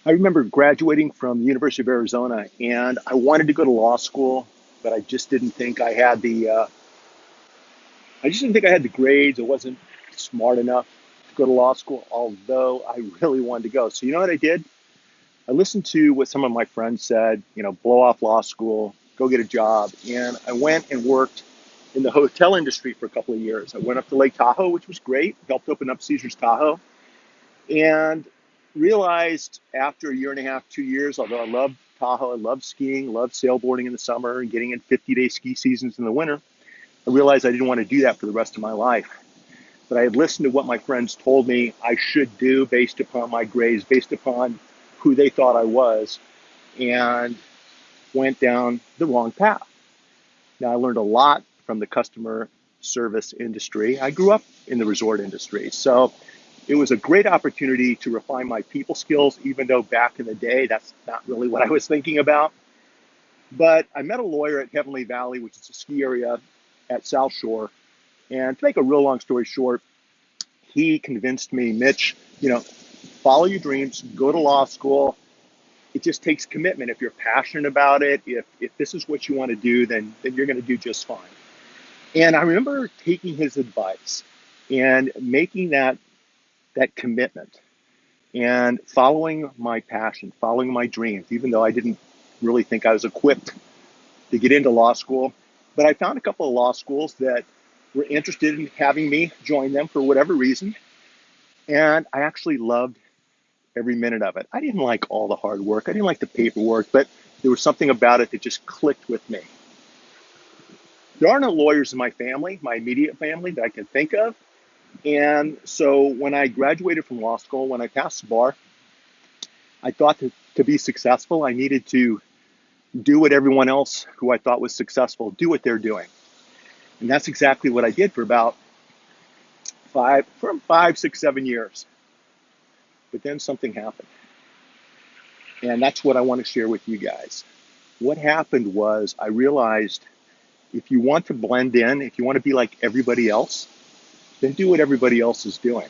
I remember graduating from the University of Arizona, and I wanted to go to law school, but I just didn't think I just didn't think I had the grades. I wasn't smart enough to go to law school, although I really wanted to go. So you know what I did? I listened to what some of my friends said. Blow off law school, go get a job, and I went and worked in the hotel industry for a couple of years. I went up to Lake Tahoe, which was great. Helped open up Caesar's Tahoe, and realized after a year and a half, 2 years, although I loved Tahoe, I loved skiing, loved sailboarding in the summer and getting in 50-day ski seasons in the winter, I realized I didn't want to do that for the rest of my life. But I had listened to what my friends told me I should do based upon my grades, based upon who they thought I was, and went down the wrong path. Now, I learned a lot from the customer service industry. I grew up in the resort industry. So it was a great opportunity to refine my people skills, even though back in the day, that's not really what I was thinking about. But I met a lawyer at Heavenly Valley, which is a ski area at South Shore. And to make a real long story short, he convinced me, Mitch, follow your dreams, go to law school. It just takes commitment. If you're passionate about it, if this is what you want to do, then you're going to do just fine. And I remember taking his advice and making that commitment and following my passion, following my dreams, even though I didn't really think I was equipped to get into law school. But I found a couple of law schools that were interested in having me join them for whatever reason. And I actually loved every minute of it. I didn't like all the hard work. I didn't like the paperwork, but there was something about it that just clicked with me. There are no lawyers in my family, my immediate family, that I can think of. And so when I graduated from law school, when I passed the bar, I thought to be successful, I needed to do what everyone else who I thought was successful, do what they're doing. And that's exactly what I did for about five, 6, 7 years. But then something happened. And that's what I want to share with you guys. What happened was I realized if you want to blend in, if you want to be like everybody else, then do what everybody else is doing.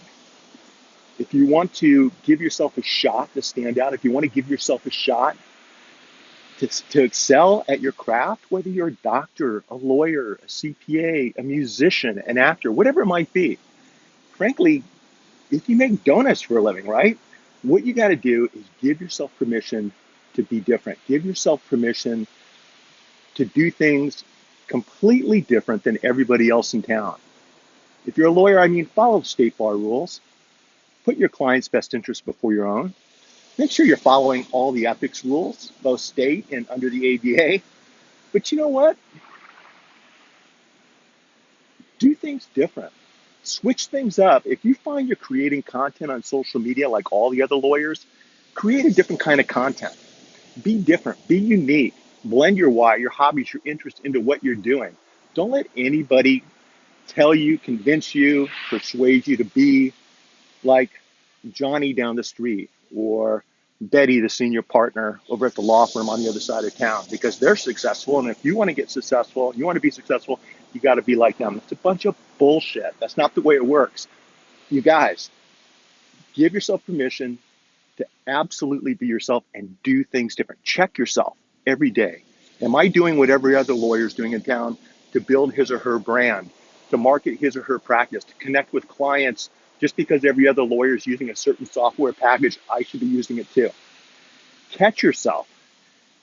If you want to give yourself a shot to stand out, if you want to give yourself a shot to excel at your craft, whether you're a doctor, a lawyer, a CPA, a musician, an actor, whatever it might be, frankly, if you make donuts for a living, right? What you got to do is give yourself permission to be different. Give yourself permission to do things completely different than everybody else in town. If you're a lawyer, follow state bar rules. Put your client's best interest before your own. Make sure you're following all the ethics rules, both state and under the ABA. But you know what? Do things different. Switch things up. If you find you're creating content on social media like all the other lawyers, create a different kind of content. Be different. Be unique. Blend your why, your hobbies, your interests into what you're doing. Don't let anybody tell you, convince you, persuade you to be like Johnny down the street or Betty, the senior partner over at the law firm on the other side of town, because they're successful. And if you want to get successful, you want to be successful, you got to be like them. It's a bunch of bullshit. That's not the way it works. You guys, give yourself permission to absolutely be yourself and do things different. Check yourself every day. Am I doing what every other lawyer is doing in town to build his or her brand, to market his or her practice, to connect with clients? Just because every other lawyer is using a certain software package, I should be using it too. Catch yourself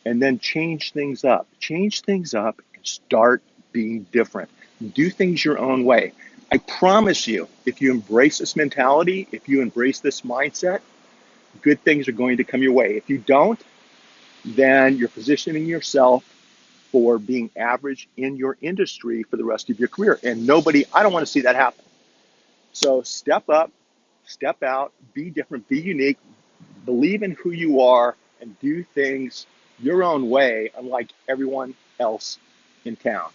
and then change things up. Change things up and start being different. Do things your own way. I promise you, if you embrace this mentality, if you embrace this mindset, good things are going to come your way. If you don't, then you're positioning yourself for being average in your industry for the rest of your career. And I don't want to see that happen. So step up, step out, be different, be unique, believe in who you are, and do things your own way, unlike everyone else in town.